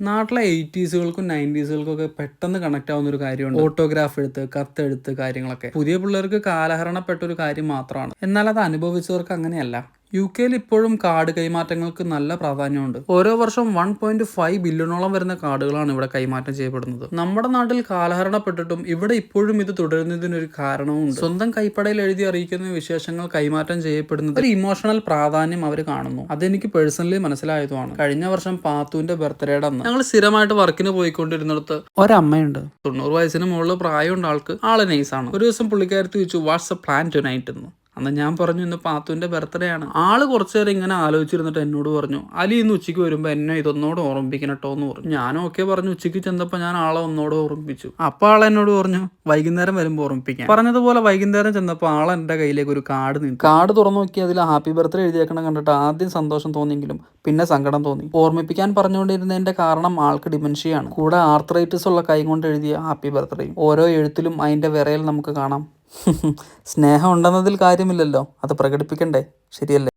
നാട്ടിലെ 80s-കൾക്കും 90s-കൾക്കും ഒക്കെ പെട്ടെന്ന് കണക്ട് ആവുന്ന ഒരു കാര്യമുണ്ട്. ഓട്ടോഗ്രാഫ് എഴുത്ത്, കത്തെഴുത്ത് കാര്യങ്ങളൊക്കെ പുതിയ പിള്ളേർക്ക് കാലഹരണപ്പെട്ട ഒരു കാര്യം മാത്രമാണ്. എന്നാൽ അത് അനുഭവിച്ചവർക്ക് അങ്ങനെയല്ല. UK-യിൽ ഇപ്പോഴും കാർഡ് കൈമാറ്റങ്ങൾക്ക് നല്ല പ്രാധാന്യമുണ്ട്. ഓരോ വർഷം 1.5 ബില്യണോളം വരുന്ന കാർഡുകളാണ് ഇവിടെ കൈമാറ്റം ചെയ്യപ്പെടുന്നത്. നമ്മുടെ നാട്ടിൽ കാലഹരണപ്പെട്ടിട്ടും ഇവിടെ ഇപ്പോഴും ഇത് തുടരുന്നതിനൊരു കാരണവുമുണ്ട്. സ്വന്തം കൈപ്പടയിൽ എഴുതി അറിയിക്കുന്ന വിശേഷങ്ങൾ കൈമാറ്റം ചെയ്യപ്പെടുന്നത് ഒരു ഇമോഷണൽ പ്രാധാന്യം അവർ കാണുന്നു. അതെനിക്ക് പേഴ്സണലി മനസ്സിലായതുമാണ്. കഴിഞ്ഞ വർഷം പാത്തുവിന്റെ ബർത്ത്ഡേയുടെ അന്ന് ഞങ്ങൾ സ്ഥിരമായിട്ട് വർക്കിന് പോയിക്കൊണ്ടിരുന്നിടത്ത് ഒരമ്മയുണ്ട്. 90 വയസ്സിന് മുകളിൽ പ്രായമുണ്ട് ആൾക്ക്. ആള് നൈസാണ്. ഒരു ദിവസം പുള്ളിക്കാരത്തി ചോദിച്ചു what's a plan tonight എന്ന്. അന്ന് ഞാൻ പറഞ്ഞു ഇന്ന് പാത്തുവിന്റെ ബർത്ത്ഡേ ആണ്. ആള് കുറച്ചു നേരം ഇങ്ങനെ ആലോചിച്ചിരുന്നിട്ട് എന്നോട് പറഞ്ഞു അലി ഇന്ന് ഉച്ചയ്ക്ക് വരുമ്പോൾ എന്നെ ഇതൊന്നോട് ഓർമ്മിപ്പിക്കണട്ടോ എന്ന് പറഞ്ഞു. ഞാനും ഒക്കെ പറഞ്ഞു. ഉച്ചയ്ക്ക് ചെന്നപ്പോൾ ഞാൻ ആളെ ഒന്നോട് ഓർമ്മിപ്പിച്ചു. അപ്പൊ ആൾ എന്നോട് പറഞ്ഞു വൈകുന്നേരം വരുമ്പോൾ ഓർമ്മിപ്പിക്കാൻ. പറഞ്ഞതുപോലെ വൈകുന്നേരം ചെന്നപ്പോൾ ആൾ എന്റെ കയ്യിലേക്ക് ഒരു കാർഡ് നീട്ടി. കാർഡ് തുറന്നു നോക്കി അതിൽ ഹാപ്പി ബർത്ത്ഡേ എഴുതിയേക്കണം കണ്ടിട്ട് ആദ്യം സന്തോഷം തോന്നിയെങ്കിലും പിന്നെ സങ്കടം തോന്നി. ഓർമ്മിപ്പിക്കാൻ പറഞ്ഞുകൊണ്ടിരുന്നതിന്റെ കാരണം ആൾക്ക് ഡിമെൻഷ്യയാണ്. കൂടെ ആർത്രൈറ്റിസ് ഉള്ള കൈ കൊണ്ട് എഴുതിയ ഹാപ്പി ബർത്ത്ഡേയും. ഓരോ എഴുത്തിലും അതിന്റെ വിറയൽ നമുക്ക് കാണാം. സ്നേഹം ഉണ്ടെന്നതിൽ കാര്യമില്ലല്ലോ, അത് പ്രകടിപ്പിക്കണ്ടേ, ശരിയല്ലേ?